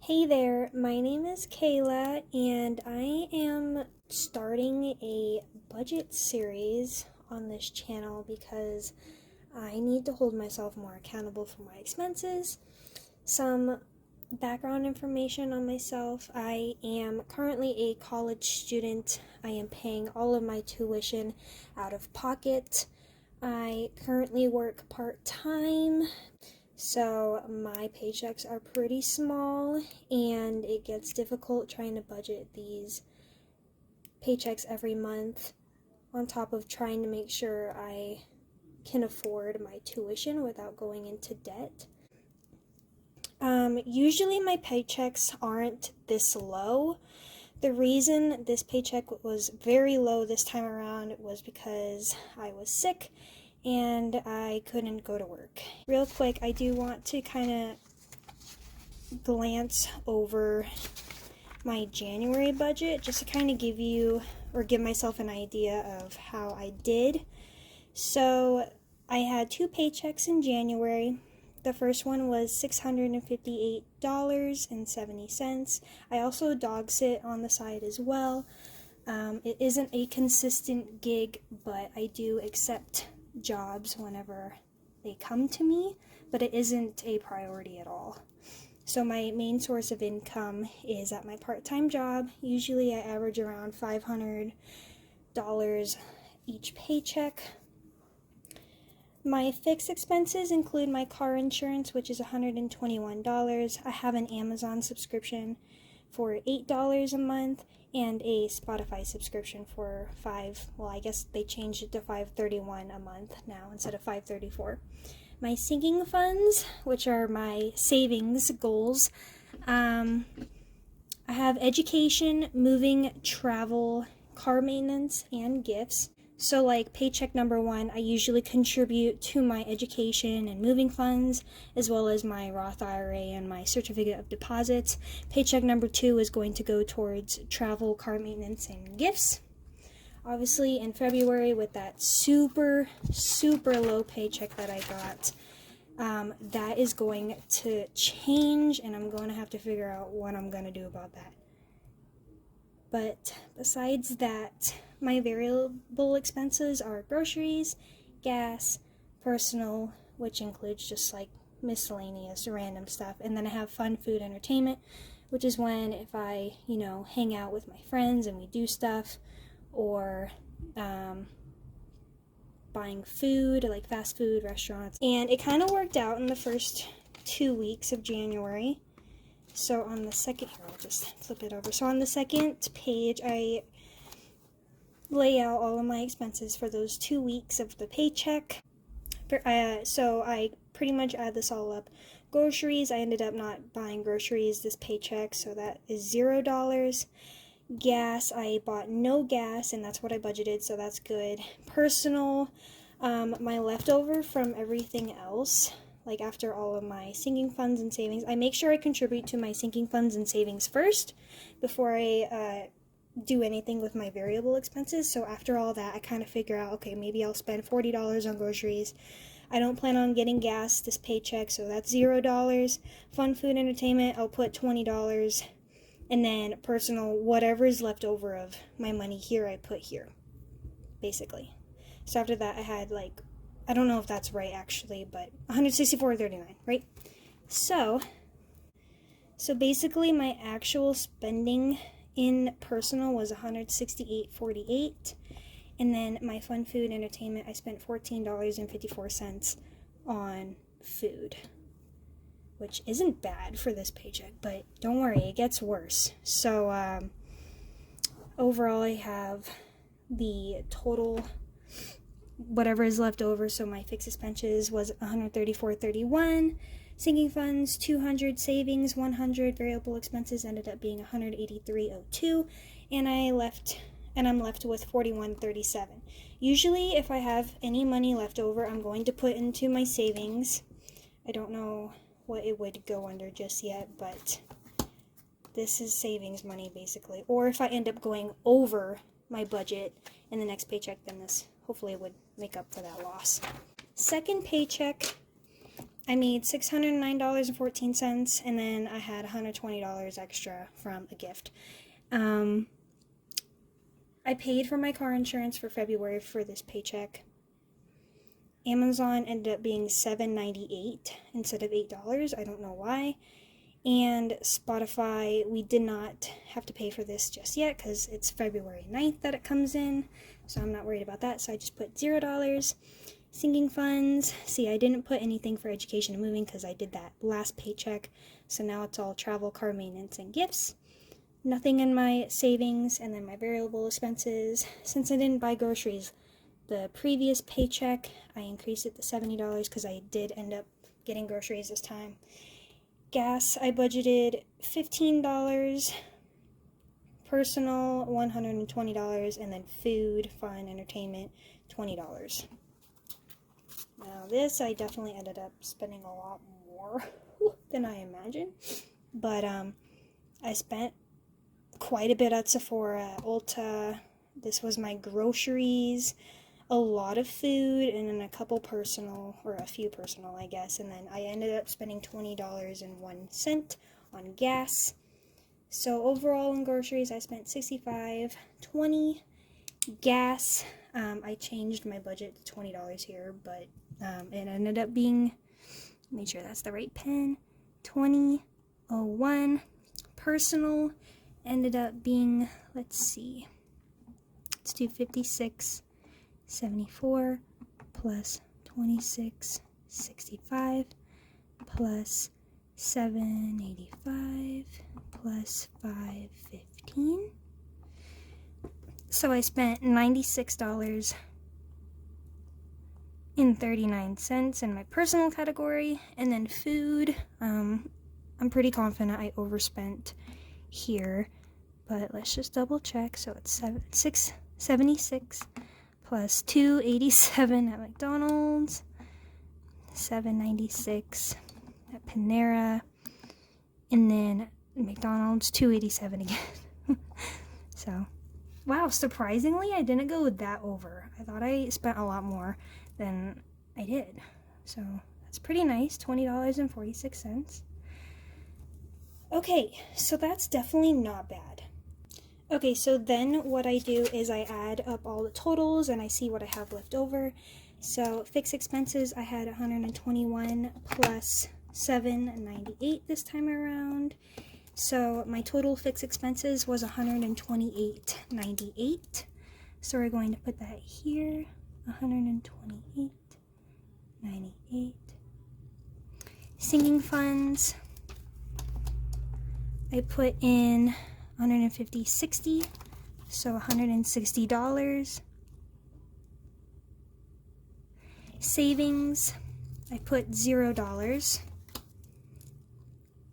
Hey there, my name is Kayla, and I am starting a budget series on this channel because I need to hold myself more accountable for my expenses. Some background information on myself: I am currently a college student. I am paying all of my tuition out of pocket. I currently work part-time, so my paychecks are pretty small, and it gets difficult trying to budget these paychecks every month, on top of trying to make sure I can afford my tuition without going into debt. Usually my paychecks aren't this low. The reason this paycheck was very low this time around was because I was sick and I couldn't go to work. Real quick, I do want to kind of glance over my January budget just to kind of give you, or give myself an idea of how I did. So I had 2 paychecks in January. The first one was $658.70. I also dog sit on the side as well. It isn't a consistent gig, but I do accept jobs whenever they come to me, but it isn't a priority at all. So my main source of income is at my part-time job. Usually I average around $500 each paycheck. My fixed expenses include my car insurance, which is $121. I have an Amazon subscription for $8 a month, and a Spotify subscription for I guess they changed it to $5.31 a month now instead of $5.34. My sinking funds, which are my savings goals, I have education, moving, travel, car maintenance, and gifts. So like paycheck number 1, I usually contribute to my education and moving funds, as well as my Roth IRA and my certificate of deposits. Paycheck number 2 is going to go towards travel, car maintenance, and gifts. Obviously in February, with that super low paycheck that I got, that is going to change, and I'm going to have to figure out what I'm going to do about that. But besides that, my variable expenses are groceries, gas, personal, which includes just like miscellaneous random stuff, and then I have fun, food, entertainment, which is when if I, hang out with my friends and we do stuff, or buying food, like fast food restaurants. And it kind of worked out in the first 2 weeks of January. So on the second, here, I'll just flip it over. So on the second page, I lay out all of my expenses for those 2 weeks of the paycheck. So I pretty much add this all up. Groceries, I ended up not buying groceries this paycheck, so that is $0. Gas, I bought no gas, and that's what I budgeted, so that's good. Personal, my leftover from everything else, like after all of my sinking funds and savings, I make sure I contribute to my sinking funds and savings first before I do anything with my variable expenses. So after all that, I kind of figure out, okay, maybe I'll spend $40 on groceries. I don't plan on getting gas this paycheck, so that's $0. Fun, food, entertainment, I'll put $20. And then personal, whatever is left over of my money here, I put here, basically. So after that, I had I don't know if that's right actually, but $164.39, right? So basically my actual spending in personal was $168.48, and then my fun, food, entertainment, I spent $14.54 on food, which isn't bad for this paycheck, but don't worry, it gets worse. So overall I have the total whatever is left over. So my fixed expenses was $134.31, sinking funds $200, savings $100, variable expenses ended up being $183.02, and I'm left with $41.37. Usually if I have any money left over, I'm going to put into my savings. I don't know what it would go under just yet, but this is savings money basically. Or if I end up going over my budget in the next paycheck, then this hopefully would make up for that loss. Second paycheck, I made $609.14, and then I had $120 extra from a gift. I paid for my car insurance for February for this paycheck. Amazon ended up being $7.98 instead of $8. I don't know why. And Spotify, we did not have to pay for this just yet because it's February 9th that it comes in. So I'm not worried about that. So I just put $0. Sinking funds. See, I didn't put anything for education and moving because I did that last paycheck. So now it's all travel, car maintenance, and gifts. Nothing in my savings, and then my variable expenses. Since I didn't buy groceries the previous paycheck, I increased it to $70 because I did end up getting groceries this time. Gas, I budgeted $15. Personal, $120, and then food, fun, entertainment, $20. Now this, I definitely ended up spending a lot more than I imagined. But I spent quite a bit at Sephora, Ulta. This was my groceries, a lot of food, and then a couple personal, or a few personal, I guess. And then I ended up spending $20.01 on gas. So overall in groceries, I spent $65.20. Gas, I changed my budget to $20 here, but it ended up being, make sure that's the right pen, $20.01. Personal ended up being, let's see, let's do $56.74 plus $26.65 plus $7.85 plus $5.15. So I spent $96.39 in my personal category, and then food, I'm pretty confident I overspent here, but let's just double check. So it's $6.76 plus $2.87 at McDonald's, $7.96 at Panera, and then McDonald's $2.87 again. So wow, surprisingly I didn't go that over. I thought I spent a lot more than I did, so that's pretty nice. $20.46. Okay, so that's definitely not bad. Okay, so then what I do is I add up all the totals and I see what I have left over. So fixed expenses, I had $121 plus $7.98 this time around. So my total fixed expenses was $128.98. So we're going to put that here, $128.98. Sinking funds, I put in $150.60, so $160. Savings, I put $0.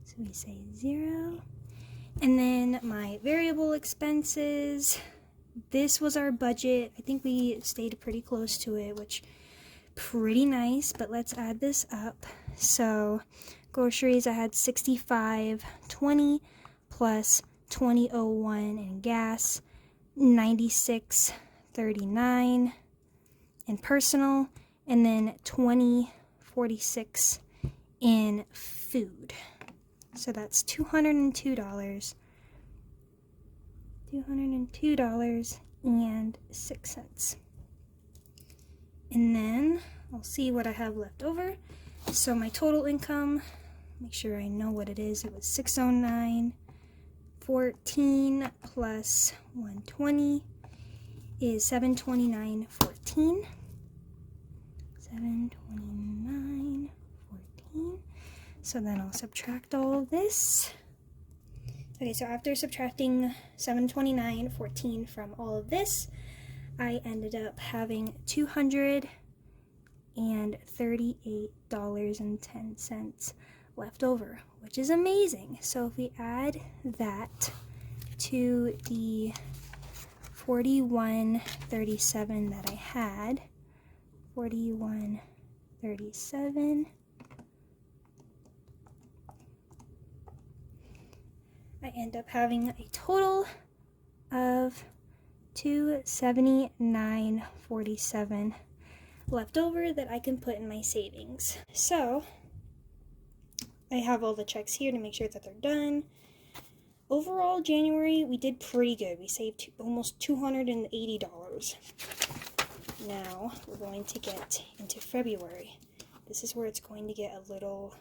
So we say 0. And then my variable expenses, this was our budget. I think we stayed pretty close to it, which pretty nice, but let's add this up. So groceries, I had $65.20 plus $20.01 in gas, $96.39 in personal, and then $20.46 in food. So that's $202.06. And then I'll see what I have left over. So my total income, make sure I know what it is. It was $609.14 plus $120 is $729.14. $729.14. So then I'll subtract all of this. Okay, so after subtracting $729.14 from all of this, I ended up having $238.10 left over, which is amazing. So if we add that to the $41.37 that I had, $41.37, I end up having a total of $279.47 left over that I can put in my savings. So I have all the checks here to make sure that they're done. Overall, January, we did pretty good. We saved almost $280. Now, we're going to get into February. This is where it's going to get a little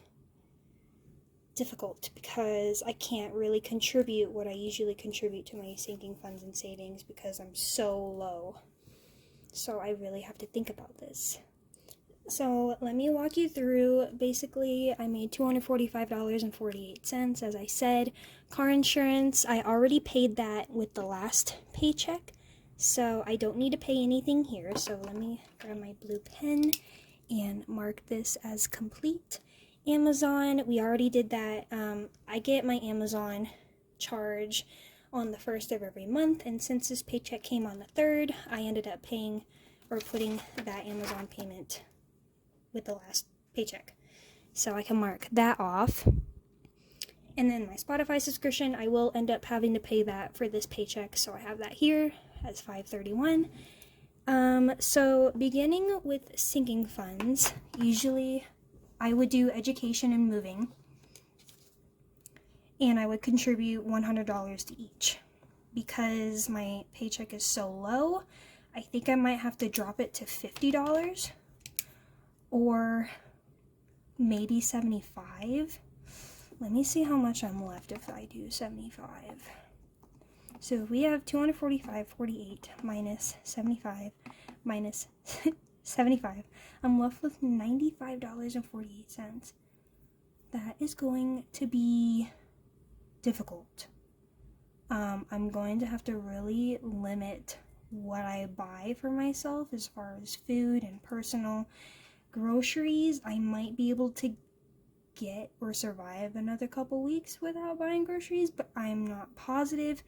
difficult because I can't really contribute what I usually contribute to my sinking funds and savings because I'm so low. So I really have to think about this. So let me walk you through. Basically, I made $245.48, as I said. Car insurance, I already paid that with the last paycheck, so I don't need to pay anything here. So let me grab my blue pen and mark this as complete. Amazon, we already did that. I get my Amazon charge on the 1st of every month, and since this paycheck came on the 3rd, I ended up paying or putting that Amazon payment with the last paycheck. So I can mark that off. And then my Spotify subscription, I will end up having to pay that for this paycheck, so I have that here as $531. So beginning with sinking funds, usually I would do education and moving, and I would contribute $100 to each. Because my paycheck is so low, I think I might have to drop it to $50 or maybe $75. Let me see how much I'm left if I do $75. So we have $245.48 minus $75 minus $75. I'm left with $95.48. That is going to be difficult. I'm going to have to really limit what I buy for myself as far as food and personal groceries. I might be able to get or survive another couple weeks without buying groceries, but I'm not positive.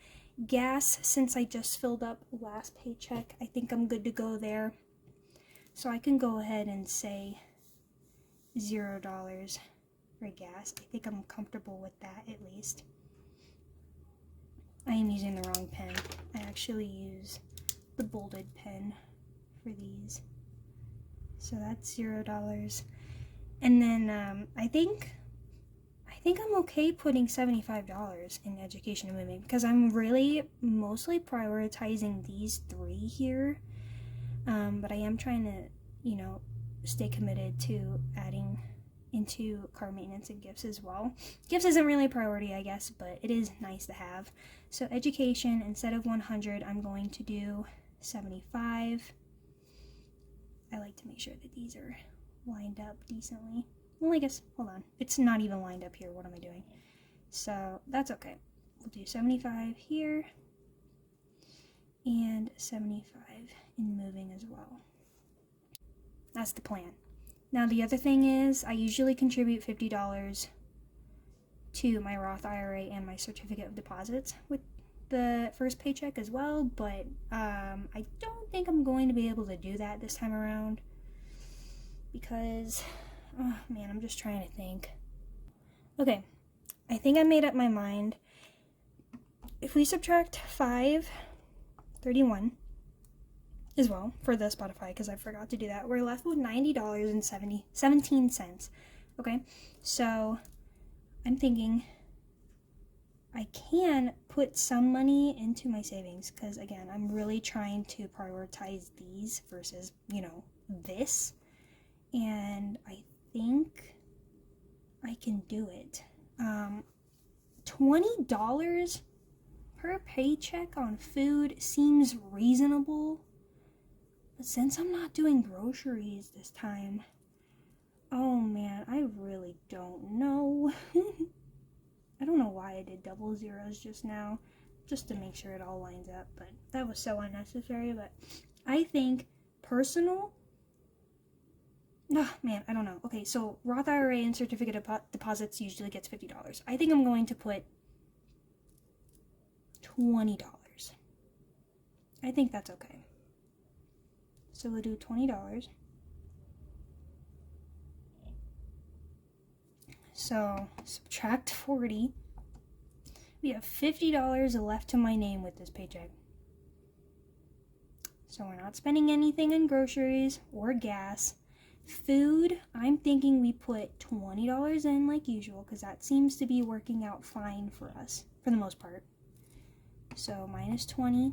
Gas, since I just filled up last paycheck, I think I'm good to go there. So I can go ahead and say $0 for gas. I think I'm comfortable with that at least. I am using the wrong pen. I actually use the bolded pen for these. So that's $0. And then I think I'm okay putting $75 in education and moving because I'm really mostly prioritizing these three here. But I am trying to, stay committed to adding into car maintenance and gifts as well. Gifts isn't really a priority, I guess, but it is nice to have. So education, instead of 100, I'm going to do 75. I like to make sure that these are lined up decently. Well, I guess, hold on. It's not even lined up here. What am I doing? So that's okay. We'll do 75 here and 75 in moving as well. That's the plan. Now the other thing is I usually contribute $50 to my Roth IRA and my certificate of deposits with the first paycheck as well, but I don't think I'm going to be able to do that this time around because, oh man, I'm just trying to think. Okay, I think I made up my mind. If we subtract $531 as well for the Spotify, because I forgot to do that, we're left with $90.17. Okay, so I'm thinking I can put some money into my savings because, again, I'm really trying to prioritize these versus, this. And I think I can do it. $20 per paycheck on food seems reasonable. But since I'm not doing groceries this time, oh man, I really don't know. I don't know why I did double zeros just now, just to make sure it all lines up, but that was so unnecessary. But I think personal, oh man, I don't know. Okay, so Roth IRA and certificate of deposits usually gets $50. I think I'm going to put $20. I think that's okay. So we'll do $20. So subtract 40. We have $50 left to my name with this paycheck. So we're not spending anything on groceries or gas. Food, I'm thinking we put $20 in like usual, because that seems to be working out fine for us, for the most part. So minus 20,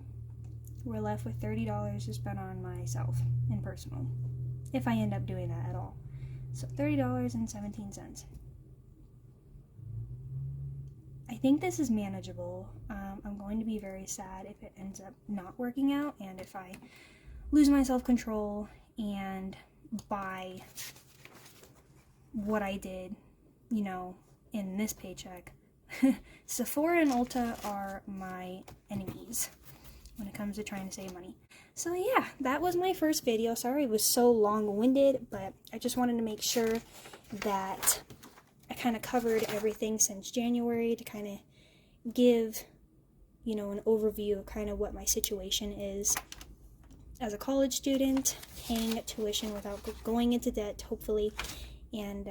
we're left with $30 to spend on myself in personal, if I end up doing that at all. So $30.17. I think this is manageable. I'm going to be very sad if it ends up not working out, and if I lose my self-control and buy what I did, you know, in this paycheck. Sephora and Ulta are my enemies when it comes to trying to save money. So yeah, that was my first video. Sorry it was so long-winded, but I just wanted to make sure that I kind of covered everything since January to kind of give, you know, an overview of kind of what my situation is as a college student, paying tuition without going into debt, hopefully, and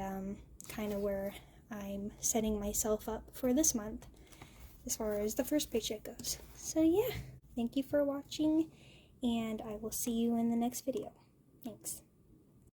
kind of where I'm setting myself up for this month as far as the first paycheck goes. So yeah, thank you for watching, and I will see you in the next video. Thanks.